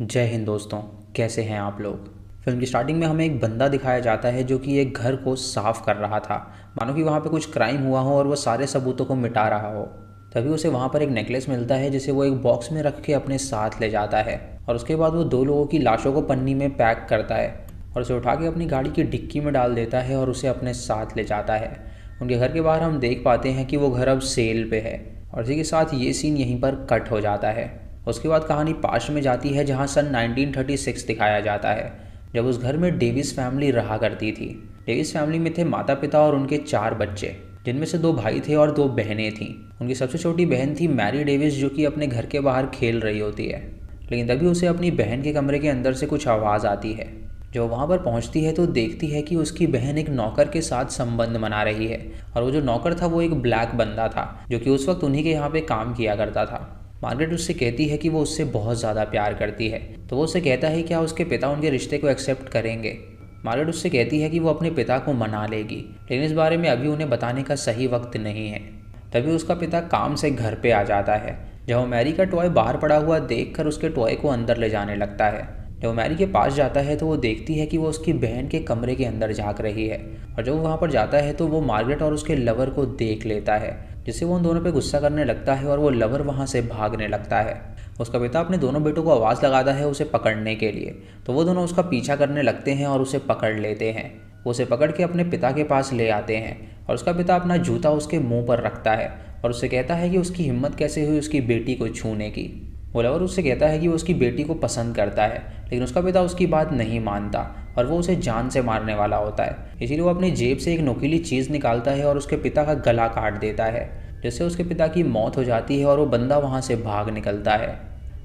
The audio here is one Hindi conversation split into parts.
जय हिंद दोस्तों। कैसे हैं आप लोग। फिल्म की स्टार्टिंग में हमें एक बंदा दिखाया जाता है जो कि एक घर को साफ कर रहा था। मानो कि वहाँ पे कुछ क्राइम हुआ हो और वो सारे सबूतों को मिटा रहा हो। तभी उसे वहाँ पर एक नेकलेस मिलता है जिसे वो एक बॉक्स में रख के अपने साथ ले जाता है। और उसके बाद वो दो लोगों की लाशों को पन्नी में पैक करता है और उसे उठा के अपनी गाड़ी की डिक्की में डाल देता है और उसे अपने साथ ले जाता है। उनके घर के बाहर हम देख पाते हैं कि वो घर अब सेल पे है। और इसी के साथ ये सीन यहीं पर कट हो जाता है। उसके बाद कहानी पास्ट में जाती है जहां सन 1936 दिखाया जाता है, जब उस घर में डेविस फैमिली रहा करती थी। डेविस फैमिली में थे माता पिता और उनके 4 बच्चे, जिनमें से 2 भाई थे और 2 बहनें थीं। उनकी सबसे छोटी बहन थी मैरी डेविस, जो कि अपने घर के बाहर खेल रही होती है। लेकिन तभी उसे अपनी बहन के कमरे के अंदर से कुछ आवाज़ आती है। जब वहाँ पर पहुँचती है तो देखती है कि उसकी बहन एक नौकर के साथ संबंध बना रही है। और वो जो नौकर था वो एक ब्लैक बंदा था, जो कि उस वक्त उन्हीं के यहाँ पे काम किया करता था। मार्गरेट उससे कहती है कि वो उससे बहुत ज़्यादा प्यार करती है, तो वो उससे कहता है क्या उसके पिता उनके रिश्ते को एक्सेप्ट करेंगे। मार्गरेट उससे कहती है कि वो अपने पिता को मना लेगी, लेकिन इस बारे में अभी उन्हें बताने का सही वक्त नहीं है। तभी उसका पिता काम से घर पे आ जाता है। जब वो मैरी का टॉय बाहर पड़ा हुआ देखकर उसके टॉय को अंदर ले जाने लगता है। जब वो मैरी के पास जाता है तो वो देखती है कि वो उसकी बहन के कमरे के अंदर झांक रही है। और जब वो वहाँ पर जाता है तो वो मार्गरेट और उसके लवर को देख लेता है, जिससे वो उन दोनों पे गुस्सा करने लगता है और वो लवर वहाँ से भागने लगता है। उसका पिता अपने दोनों बेटों को आवाज़ लगाता है उसे पकड़ने के लिए, तो वो दोनों उसका पीछा करने लगते हैं और उसे पकड़ लेते हैं। वो उसे पकड़ के अपने पिता के पास ले आते हैं और उसका पिता अपना जूता उसके मुंह पर रखता है और उससे कहता है कि उसकी हिम्मत कैसे हुई उसकी बेटी को छूने की। वो लवर उससे कहता है कि वो उसकी बेटी को पसंद करता है, लेकिन उसका पिता उसकी बात नहीं मानता और वो उसे जान से मारने वाला होता है। इसीलिए वो अपनी जेब से एक नुकीली चीज़ निकालता है और उसके पिता का गला काट देता है, जिससे उसके पिता की मौत हो जाती है और वो बंदा वहाँ से भाग निकलता है।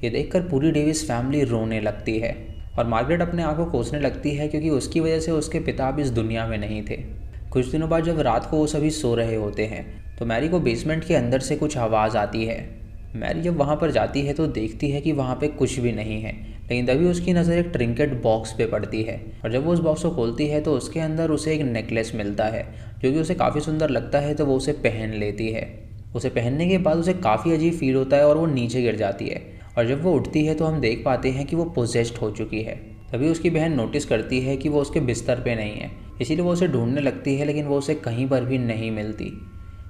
ये देखकर पूरी डेविस फैमिली रोने लगती है और मार्गरेट अपने आप को कोसने लगती है, क्योंकि उसकी वजह से उसके पिता अब इस दुनिया में नहीं थे। कुछ दिनों बाद जब रात को वो सभी सो रहे होते हैं तो मैरी को बेसमेंट के अंदर से कुछ आवाज़ आती है। मैरी जब वहाँ पर जाती है तो देखती है कि वहाँ पे कुछ भी नहीं है, लेकिन तभी उसकी नज़र एक ट्रिंकेट बॉक्स पे पड़ती है। और जब वो उस बॉक्स को खोलती है तो उसके अंदर उसे एक नेकलेस मिलता है, जो कि उसे काफ़ी सुंदर लगता है, तो वो उसे पहन लेती है। उसे पहनने के बाद उसे काफ़ी अजीब फील होता है और वो नीचे गिर जाती है। और जब वो उठती है तो हम देख पाते हैं कि वो पोजेस्ड हो चुकी है। तभी उसकी बहन नोटिस करती है कि वो उसके बिस्तर पे नहीं है, इसीलिए वो उसे ढूंढने लगती है, लेकिन वो उसे कहीं पर भी नहीं मिलती।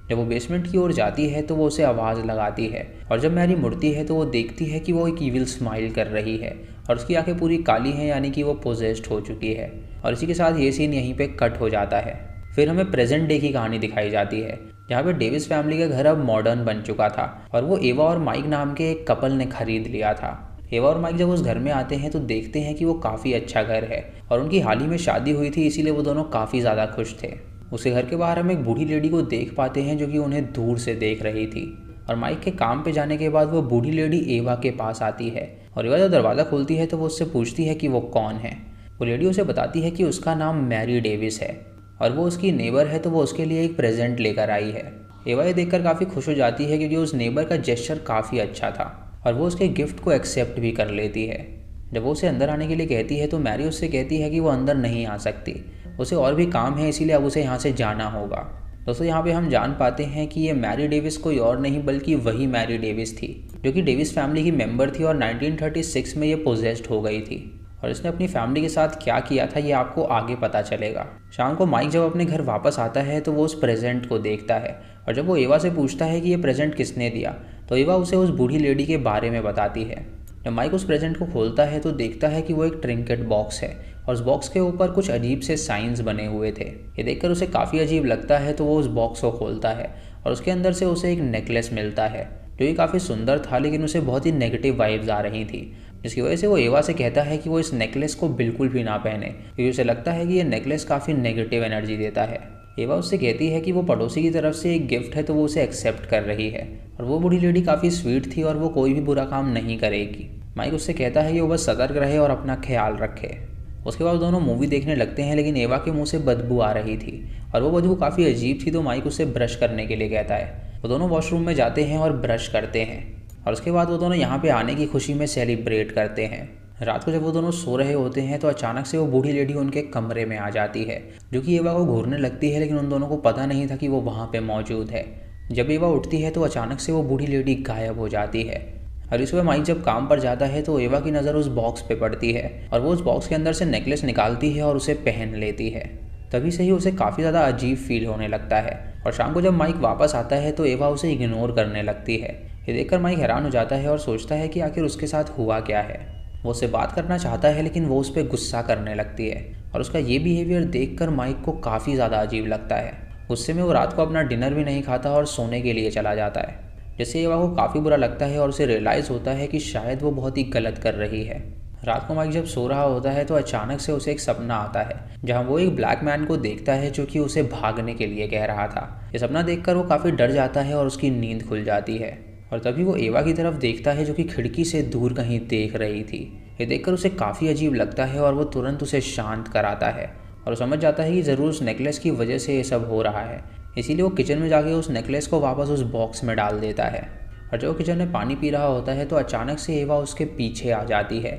जब वो बेसमेंट की ओर जाती है तो वो उसे आवाज़ लगाती है और जब मैरी मुड़ती है तो वो देखती है कि वो एक ईविल स्माइल कर रही है और उसकी आंखें पूरी काली हैं, यानी कि वो पोजेस्ड हो चुकी है। और इसी के साथ ये सीन यहीं पे कट हो जाता है। फिर हमें प्रेजेंट डे की कहानी दिखाई जाती है, जहाँ पे डेविस फैमिली का घर अब मॉडर्न बन चुका था और वो एवा और माइक नाम के एक कपल ने खरीद लिया था। एवा और माइक जब उस घर में आते हैं तो देखते हैं कि वो काफ़ी अच्छा घर है और उनकी हाल ही में शादी हुई थी, इसीलिए वो दोनों काफ़ी ज़्यादा खुश थे। उसके घर के बाहर हम एक बूढ़ी लेडी को देख पाते हैं जो कि उन्हें दूर से देख रही थी। और माइक के काम पे जाने के बाद वो बूढ़ी लेडी एवा के पास आती है और एवा जब दरवाज़ा खोलती है तो वो उससे पूछती है कि वो कौन है। वो लेडी उसे बताती है कि उसका नाम मैरी डेविस है और वो उसकी नेबर है, तो वो उसके लिए एक प्रेजेंट लेकर आई है। एवा ये देखकर काफ़ी खुश हो जाती है क्योंकि उस नेबर का जेस्चर काफ़ी अच्छा था और वो उसके गिफ्ट को एक्सेप्ट भी कर लेती है। जब वो उसे अंदर आने के लिए कहती है तो मैरी उससे कहती है कि वो अंदर नहीं आ सकती, उसे और भी काम है, इसीलिए अब उसे यहाँ से जाना होगा। दोस्तों यहाँ पे हम जान पाते हैं कि ये मैरी डेविस कोई और नहीं बल्कि वही मैरी डेविस थी जो कि डेविस फैमिली की मेंबर थी और 1936 में ये पोजेस्ड हो गई थी। और इसने अपनी फैमिली के साथ क्या किया था ये आपको आगे पता चलेगा। शाम को माइक जब अपने घर वापस आता है तो वो उस प्रेजेंट को देखता है और जब वो एवा से पूछता है कि ये प्रेजेंट किसने दिया तो एवा उसे उस बूढ़ी लेडी के बारे में बताती है। जब माइक उस प्रेजेंट को खोलता है तो देखता है कि वो एक ट्रिंकेट बॉक्स है और उस बॉक्स के ऊपर कुछ अजीब से साइंस बने हुए थे। ये देखकर उसे काफ़ी अजीब लगता है, तो वो उस बॉक्स को खोलता है और उसके अंदर से उसे एक नेकलेस मिलता है जो कि काफ़ी सुंदर था, लेकिन उसे बहुत ही नेगेटिव वाइब्स आ रही थी, जिसकी वजह से वो एवा से कहता है कि वो इस नेकलेस को बिल्कुल भी ना पहने, क्योंकि उसे लगता है कि ये नेकलेस काफ़ी नेगेटिव एनर्जी देता है। एवा उससे कहती है कि वो पड़ोसी की तरफ से एक गिफ्ट है, तो वो उसे एक्सेप्ट कर रही है और वो बूढ़ी लेडी काफ़ी स्वीट थी और वो कोई भी बुरा काम नहीं करेगी। माइक उससे कहता है कि वो बस सतर्क रहे और अपना ख्याल रखे। उसके बाद दोनों मूवी देखने लगते हैं, लेकिन एवा के मुंह से बदबू आ रही थी और वो बदबू काफ़ी अजीब थी, तो माइक उसे ब्रश करने के लिए कहता है। वो दोनों वॉशरूम में जाते हैं और ब्रश करते हैं और उसके बाद वो दोनों यहाँ पे आने की खुशी में सेलिब्रेट करते हैं। रात को जब वो दोनों सो रहे होते हैं तो अचानक से वो बूढ़ी लेडी उनके कमरे में आ जाती है, जो कि एवा को घूरने लगती है, लेकिन उन दोनों को पता नहीं था कि वो वहाँ पे मौजूद है। जब एवा उठती है तो अचानक से वो बूढ़ी लेडी गायब हो जाती है। अगली सुबह माइक जब काम पर जाता है तो एवा की नज़र उस बॉक्स पे पड़ती है और वो उस बॉक्स के अंदर से नेकलेस निकालती है और उसे पहन लेती है। तभी से ही उसे काफ़ी ज़्यादा अजीब फील होने लगता है और शाम को जब माइक वापस आता है तो एवा उसे इग्नोर करने लगती है। ये देखकर माइक हैरान हो जाता है और सोचता है कि आखिर उसके साथ हुआ क्या है। वो उससे बात करना चाहता है लेकिन वो उस पर गुस्सा करने लगती है और उसका ये बिहेवियर देखकर माइक को काफ़ी ज़्यादा अजीब लगता है। गुस्से में वो रात को अपना डिनर भी नहीं खाता और सोने के लिए चला जाता है। जिससे एवा को काफ़ी बुरा लगता है और उसे रियलाइज़ होता है कि शायद वो बहुत ही गलत कर रही है। रात को माइक जब सो रहा होता है तो अचानक से उसे एक सपना आता है जहां वो एक ब्लैक मैन को देखता है जो कि उसे भागने के लिए कह रहा था। ये सपना देखकर वो काफ़ी डर जाता है और उसकी नींद खुल जाती है और तभी वो एवा की तरफ देखता है जो कि खिड़की से दूर कहीं देख रही थी। ये देखकर उसे काफ़ी अजीब लगता है और वो तुरंत उसे शांत कराता है और समझ जाता है कि ज़रूर उस नेकलेस की वजह से ये सब हो रहा है। इसीलिए वो किचन में जाके उस नेकलेस को वापस उस बॉक्स में डाल देता है और जब वो किचन में पानी पी रहा होता है तो अचानक से एवा उसके पीछे आ जाती है।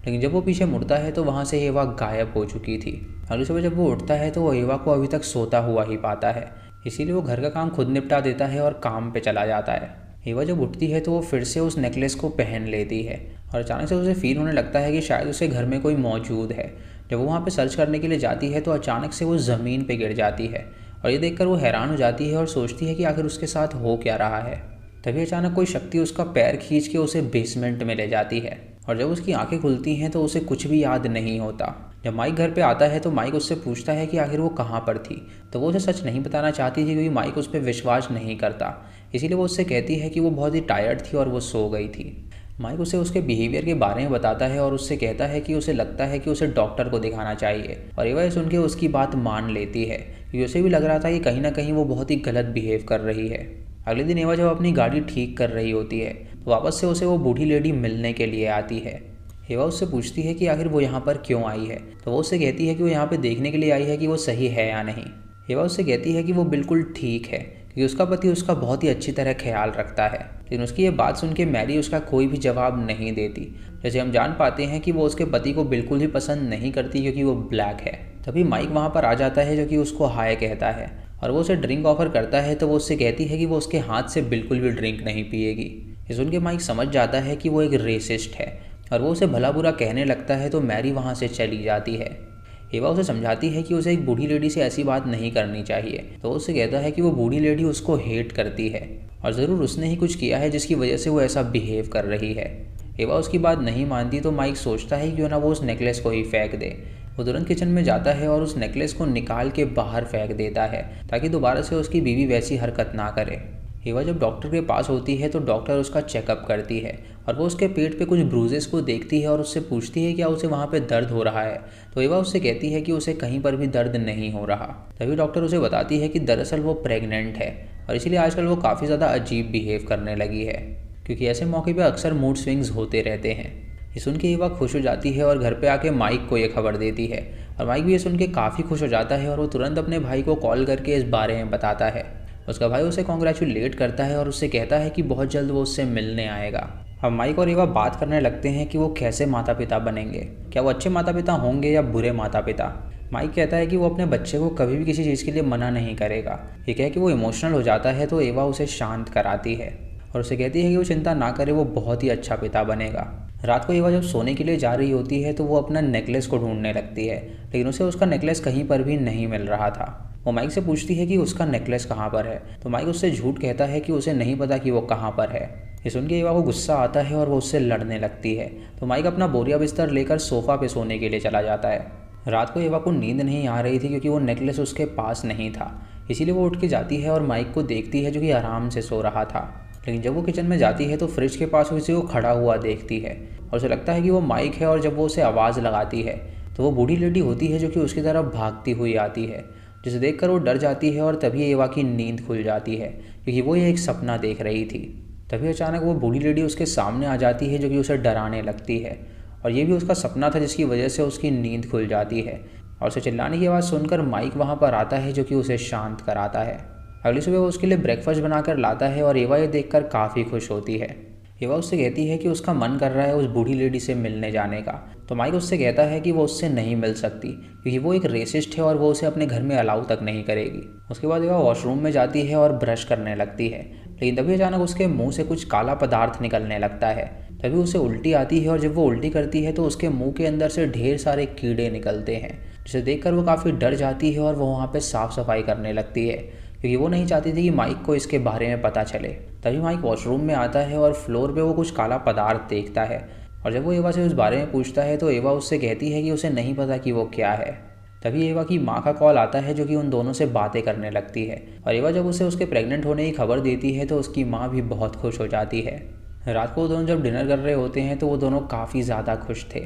लेकिन जब वो पीछे मुड़ता है तो वहाँ से एवा गायब हो चुकी थी। अगली सुबह जब वो उठता है तो वो एवा को अभी तक सोता हुआ ही पाता है। इसीलिए वो घर का काम खुद निपटा देता है और काम पे चला जाता है। एवा जब उठती है तो वो फिर से उस नेकलेस को पहन लेती है और अचानक से उसे फील होने लगता है कि शायद उसे घर में कोई मौजूद है। जब वो वहाँ पे सर्च करने के लिए जाती है तो अचानक से वो ज़मीन पे गिर जाती है और ये देखकर वो हैरान हो जाती है और सोचती है कि आखिर उसके साथ हो क्या रहा है। तभी अचानक कोई शक्ति उसका पैर खींच के उसे बेसमेंट में ले जाती है और जब उसकी आंखें खुलती हैं तो उसे कुछ भी याद नहीं होता। जब माइक घर पे आता है तो माइक उससे पूछता है कि आखिर वो कहाँ पर थी, तो वो उसे सच नहीं बताना चाहती थी क्योंकि माइक उस पर विश्वास नहीं करता। इसीलिए वो उससे कहती है कि वो बहुत ही टायर्ड थी और वो सो गई थी। माइक उसे उसके बिहेवियर के बारे में बताता है और उससे कहता है कि उसे लगता है कि उसे डॉक्टर को दिखाना चाहिए और एवा सुन के उसकी बात मान लेती है क्योंकि उसे भी लग रहा था कि कहीं ना कहीं वो बहुत ही गलत बिहेव कर रही है। अगले दिन एवा जब अपनी गाड़ी ठीक कर रही होती है तो वापस से उसे वो बूढ़ी लेडी मिलने के लिए आती है। एवा उससे पूछती है कि आखिर वो यहाँ पर क्यों आई है, तो वो उससे कहती है कि वो यहाँ पे देखने के लिए आई है कि वो सही है या नहीं। एवा उससे कहती है कि वो बिल्कुल ठीक है क्योंकि उसका पति उसका बहुत ही अच्छी तरह ख्याल रखता है। लेकिन उसकी ये बात सुन के मैरी उसका कोई भी जवाब नहीं देती। जैसे हम जान पाते हैं कि वो उसके पति को बिल्कुल ही पसंद नहीं करती क्योंकि वो ब्लैक है। तभी माइक वहाँ पर आ जाता है जो कि उसको हाय कहता है और वो उसे ड्रिंक ऑफर करता है तो वो उससे कहती है कि वो उसके हाथ से बिल्कुल भी ड्रिंक नहीं पिएगी। ये सुन के माइक समझ जाता है कि वो एक रेसिस्ट है और वो उसे भला बुरा कहने लगता है तो मैरी वहाँ से चली जाती है। एवा उसे समझाती है कि उसे एक बूढ़ी लेडी से ऐसी बात नहीं करनी चाहिए, तो उससे कहता है कि वो बूढ़ी लेडी उसको हेट करती है और ज़रूर उसने ही कुछ किया है जिसकी वजह से वो ऐसा बिहेव कर रही है। एवा उसकी बात नहीं मानती तो माइक सोचता है क्यों ना वो उस नेकलेस को ही फेंक दे। वो तुरंत किचन में जाता है और उस नेकलेस को निकाल के बाहर फेंक देता है ताकि दोबारा से उसकी बीवी वैसी हरकत ना करे। एवा जब डॉक्टर के पास होती है तो डॉक्टर उसका चेकअप करती है और वो उसके पेट पे कुछ ब्रूजेस को देखती है और उससे पूछती है क्या उसे वहाँ पे दर्द हो रहा है, तो एवा उससे कहती है कि उसे कहीं पर भी दर्द नहीं हो रहा। तभी डॉक्टर उसे बताती है कि दरअसल वो प्रेग्नेंट है और इसीलिए आजकल वो काफ़ी ज़्यादा अजीब बिहेव करने लगी है क्योंकि ऐसे मौके पर अक्सर मूड स्विंग्स होते रहते हैं। ये सुन के एवा खुश हो जाती है और घर पे आके माइक को ये खबर देती है और माइक भी ये सुन के काफ़ी खुश हो जाता है और वो तुरंत अपने भाई को कॉल करके इस बारे में बताता है। उसका भाई उसे कॉन्ग्रेचुलेट करता है और उससे कहता है कि बहुत जल्द वो उससे मिलने आएगा। अब माइक और एवा बात करने लगते हैं कि वो कैसे माता पिता बनेंगे, क्या वो अच्छे माता पिता होंगे या बुरे माता पिता। माइक कहता है कि वो अपने बच्चे को कभी भी किसी चीज़ के लिए मना नहीं करेगा। ये कह कि वो इमोशनल हो जाता है तो एवा उसे शांत कराती है और उसे कहती है कि वो चिंता ना करे, वो बहुत ही अच्छा पिता बनेगा। रात को एवा जब सोने के लिए जा रही होती है तो वो अपना नेकलेस को ढूंढने लगती है, लेकिन उसे उसका नेकलेस कहीं पर भी नहीं मिल रहा था। वो माइक से पूछती है कि उसका नेकलेस कहाँ पर है, तो माइक उससे झूठ कहता है कि उसे नहीं पता कि वो कहाँ पर है। ये सुन के एवा को गुस्सा आता है और वो उससे लड़ने लगती है, तो माइक अपना बोरिया बिस्तर लेकर सोफ़ा पे सोने के लिए चला जाता है। रात को एवा को नींद नहीं आ रही थी क्योंकि वो नेकलेस उसके पास नहीं था, इसीलिए वो उठ के जाती है और माइक को देखती है जो कि आराम से सो रहा था। लेकिन जब वो किचन में जाती है तो फ्रिज के पास उसे वो खड़ा हुआ देखती है और उसे लगता है कि वो माइक है और जब वो उसे आवाज़ लगाती है तो वो बूढ़ी लेडी होती है जो कि उसकी तरफ भागती हुई आती है, जिसे देखकर वो डर जाती है और तभी एवा की नींद खुल जाती है क्योंकि वो ये एक सपना देख रही थी। तभी अचानक वो बूढ़ी लेडी उसके सामने आ जाती है जो कि उसे डराने लगती है और ये भी उसका सपना था जिसकी वजह से उसकी नींद खुल जाती है और उसे चिल्लाने की आवाज़ सुनकर माइक वहाँ पर आता है जो कि उसे शांत कराता है। अगली सुबह वो उसके लिए ब्रेकफास्ट बनाकर लाता है और एवा ये देखकर काफ़ी खुश होती है। एवा उससे कहती है कि उसका मन कर रहा है उस बूढ़ी लेडी से मिलने जाने का, तो माइक उससे कहता है कि वो उससे नहीं मिल सकती क्योंकि वो एक रेसिस्ट है और वो उसे अपने घर में अलाउ तक नहीं करेगी। उसके बाद एवा वॉशरूम में जाती है और ब्रश करने लगती है, लेकिन तभी अचानक उसके मुंह से कुछ काला पदार्थ निकलने लगता है तभी उसे उल्टी आती है और जब वो उल्टी करती है तो उसके मुंह के अंदर से ढेर सारे कीड़े निकलते हैं, जिसे देखकर वो काफ़ी डर जाती है और वो वहाँ पे साफ़ सफाई करने लगती है, क्योंकि वो नहीं चाहती थी कि माइक को इसके बारे में पता चले। तभी माइक वॉशरूम में आता है और फ्लोर पे वो कुछ काला पदार्थ देखता है, और जब वो एवा से उस बारे में पूछता है तो एवा उससे कहती है कि उसे नहीं पता कि वो क्या है। तभी एवा की माँ का कॉल आता है, जो कि उन दोनों से बातें करने लगती है, और एवा जब उसे उसके प्रेग्नेंट होने की खबर देती है तो उसकी माँ भी बहुत खुश हो जाती है। रात को वो दोनों जब डिनर कर रहे होते हैं तो वो दोनों काफ़ी ज़्यादा खुश थे,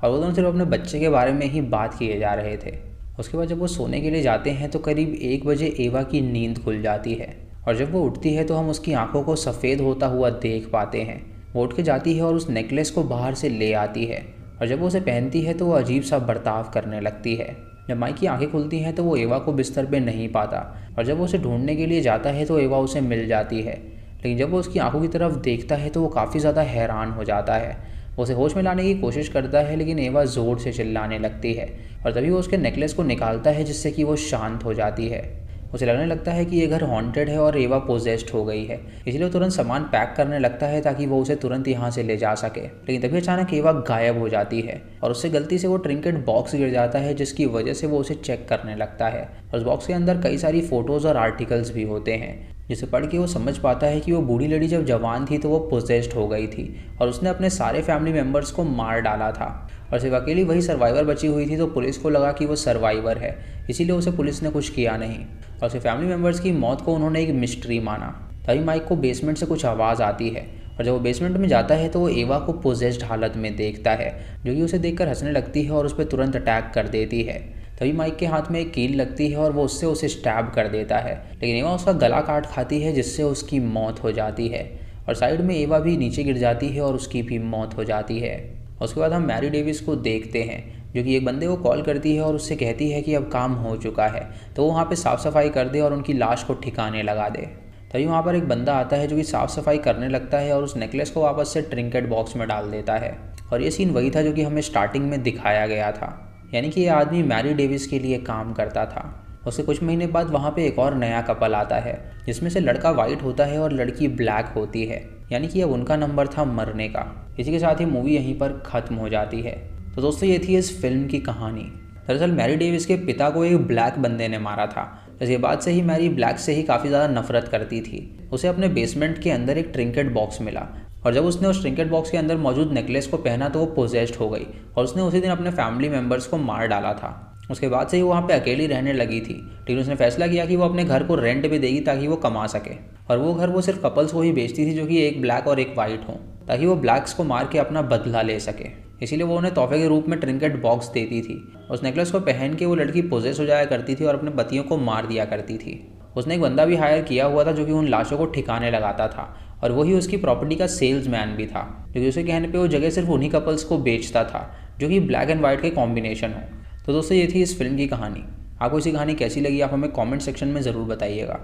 और वो दोनों सिर्फ अपने बच्चे के बारे में ही बात किए जा रहे थे। उसके बाद जब वो सोने के लिए जाते हैं तो करीब 1 बजे एवा की नींद खुल जाती है, और जब वो उठती है तो हम उसकी आंखों को सफ़ेद होता हुआ देख पाते हैं। वो उठ के जाती है और उस नेकलेस को बाहर से ले आती है, और जब वो उसे पहनती है तो वो अजीब सा बर्ताव करने लगती है। जब माइक की आंखें खुलती हैं तो वो एवा को बिस्तर पे नहीं पाता, और जब वो उसे ढूंढने के लिए जाता है तो एवा उसे मिल जाती है। लेकिन जब वो उसकी आंखों की तरफ देखता है तो वो काफ़ी ज़्यादा हैरान हो जाता है। वो उसे होश में लाने की कोशिश करता है, लेकिन एवा ज़ोर से चिल्लाने लगती है, और तभी वो उसके नेकलेस को निकालता है, जिससे कि वो शांत हो जाती है। उसे लगने लगता है कि ये घर हॉन्टेड है और एवा पोजेस्ड हो गई है, इसलिए वो तुरंत सामान पैक करने लगता है ताकि वो उसे तुरंत यहाँ से ले जा सके। लेकिन तभी अचानक एवा गायब हो जाती है, और उससे गलती से वो ट्रिंकेट बॉक्स गिर जाता है, जिसकी वजह से वो उसे चेक करने लगता है। उस बॉक्स के अंदर कई सारी फ़ोटोज़ और आर्टिकल्स भी होते हैं, जिसे पढ़ के वो समझ पाता है कि वो बूढ़ी लड़ी जब जवान थी तो वो पोजेस्ड हो गई थी, और उसने अपने सारे फैमिली मेम्बर्स को मार डाला था, और सिर्फ अकेली वही सर्वाइवर बची हुई थी। तो पुलिस को लगा कि वो सर्वाइवर है, इसीलिए उसे पुलिस ने कुछ किया नहीं, और उसके फैमिली मेम्बर्स की मौत को उन्होंने एक मिस्ट्री माना। तभी माइक को बेसमेंट से कुछ आवाज़ आती है, और जब वो बेसमेंट में जाता है तो वो एवा को पोजेस्ड हालत में देखता है, जो कि उसे देखकर हंसने लगती है और उस पर तुरंत अटैक कर देती है। तभी माइक के हाथ में एक कील लगती है और वो उससे उसे स्टैब कर देता है, लेकिन एवा उसका गला काट खाती है, जिससे उसकी मौत हो जाती है, और साइड में एवा भी नीचे गिर जाती है और उसकी भी मौत हो जाती है। उसके बाद हम मैरी डेविस को देखते हैं, जो कि एक बंदे को कॉल करती है और उससे कहती है कि अब काम हो चुका है, तो वो वहाँ पे साफ़ सफाई कर दे और उनकी लाश को ठिकाने लगा दे। तभी वहाँ पर एक बंदा आता है जो कि साफ़ सफाई करने लगता है और उस नेकलेस को वापस से ट्रिंकेट बॉक्स में डाल देता है, और ये सीन वही था जो कि हमें स्टार्टिंग में दिखाया गया था, यानी कि ये आदमी मैरी डेविस के लिए काम करता था। उसके कुछ महीने बाद वहाँ पे एक और नया कपल आता है, जिसमें से लड़का वाइट होता है और लड़की ब्लैक होती है, यानी कि अब उनका नंबर था मरने का। इसी के साथ ही मूवी यहीं पर ख़त्म हो जाती है। तो दोस्तों ये थी इस फिल्म की कहानी। दरअसल मैरी डेविस के पिता को एक ब्लैक बंदे ने मारा था। इसके बाद से ही मैरी ब्लैक से ही काफ़ी ज़्यादा नफरत करती थी। उसे अपने बेसमेंट के अंदर एक ट्रिंकेट बॉक्स मिला, और जब उसने उस ट्रिंकेट बॉक्स के अंदर मौजूद नेकलेस को पहना तो वो पोजेस्ड हो गई, और उसने उसी दिन अपने फैमिली मेम्बर्स को मार डाला था। उसके बाद से ही वो वहाँ पे अकेली रहने लगी थी, लेकिन उसने फैसला किया कि वो अपने घर को रेंट पे देगी ताकि वो कमा सके, और वो घर वो सिर्फ कपल्स को ही बेचती थी, जो कि एक ब्लैक और एक वाइट हों, ताकि वो ब्लैक्स को मार के अपना बदला ले सके। इसीलिए वो उन्हें तोहफे के रूप में ट्रिंकेट बॉक्स देती थी। उस नेकलेस को पहन के वो लड़की पोजेस हो जाया करती थी और अपने पतियों को मार दिया करती थी। उसने एक बंदा भी हायर किया हुआ था जो कि उन लाशों को ठिकाने लगाता था, और वही उसकी प्रॉपर्टी का सेल्समैन भी था, जो कि उसके कहने पे वो जगह सिर्फ उन्हीं कपल्स को बेचता था जो कि ब्लैक एंड वाइट के कॉम्बिनेशन हो। तो दोस्तों ये थी इस फिल्म की कहानी। आपको इसी कहानी कैसी लगी आप हमें कमेंट सेक्शन में ज़रूर बताइएगा।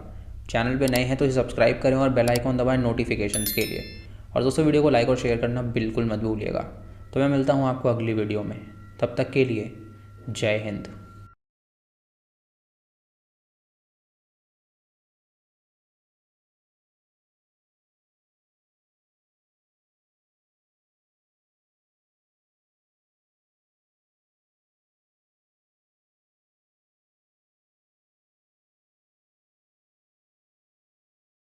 चैनल पे नए हैं तो इसे सब्सक्राइब करें और बेल आइकॉन दबाएं नोटिफिकेशंस के लिए। और दोस्तों वीडियो को लाइक और शेयर करना बिल्कुल मत भूलिएगा। तो मैं मिलता हूँ आपको अगली वीडियो में, तब तक के लिए जय हिंद।